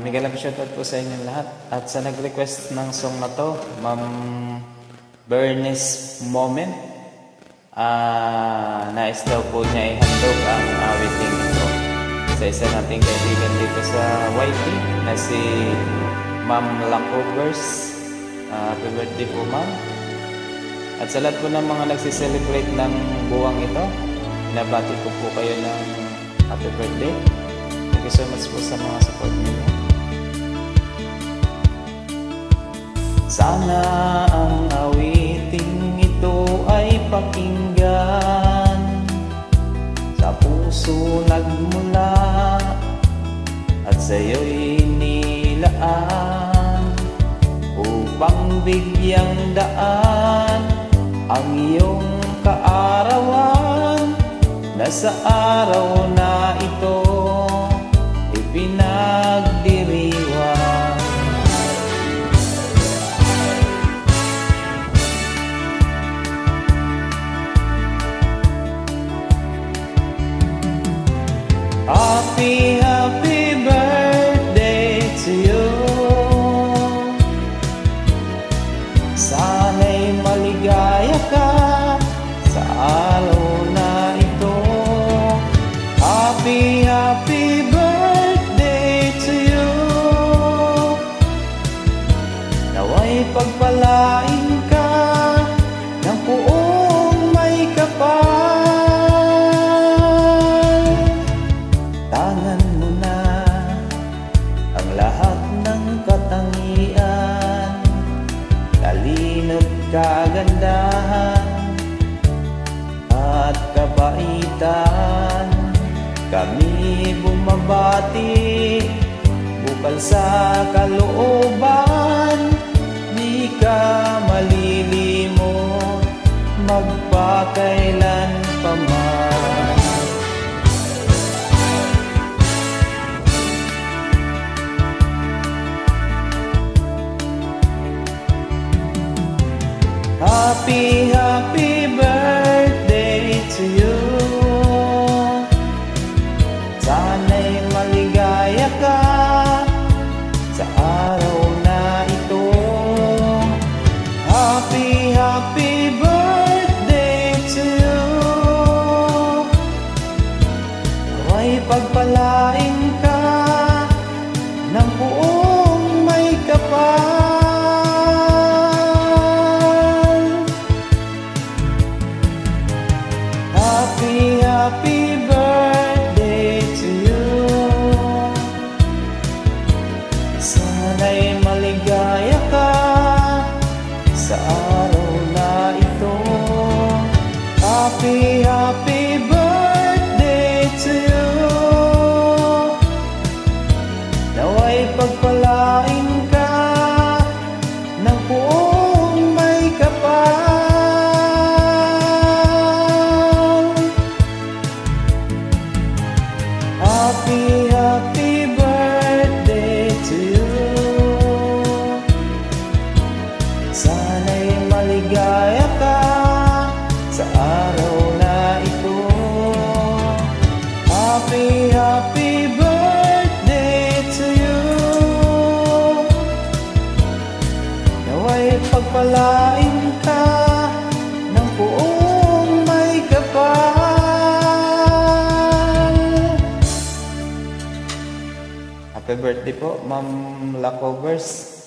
Mega love shoutout po sa inyong lahat. At sa nag-request ng song na to, Ma'am Bernice Moment, nais daw po niya ihandog ang awiting ito sa isa nating kaibigan dito sa YT na si Ma'am Lacovers. Happy birthday po, Ma'am. At sa lahat po ng mga nagsiselebrate ng buwang ito, nabati ko po kayo ng happy birthday. Thank you so much po sa mga support niyo. Sana ang awiting ito ay pakinggan, sa puso nagmula at sa'yo'y nilaan, upang bigyang daan ang iyong kaarawan, na sa araw na ito ipinagdiriwang. Happy, happy birthday to you. Sana'y maligaya ka sa araw na ito. Happy, happy birthday to you. Nawa'y pagpalain ka ng buong may kapal. Tangan mo na ang lahat ng katangian, talino't kagandahan at kabaitan. Kami bumabati bukal sa kalooban, di ka malilimot magpakailan pa man. Happy, happy birthday to you. Sana'y maligaya ka sa araw na ito. Happy, happy birthday to you. Nawa'y pagpalain ka ng buong may kapal. Happy, happy birthday to you. Sana'y maligaya ka sa araw na ito. Happy, happy birthday to you. Nawa'y pagpalain ka ng buong may kapal. Happy, happy birthday to you. Sana'y maligaya ka sa araw na ito. Happy, happy birthday to you. Nawa'y pagpalain ka ng buong may kapal. Happy birthday po, Ma'am Lacovers.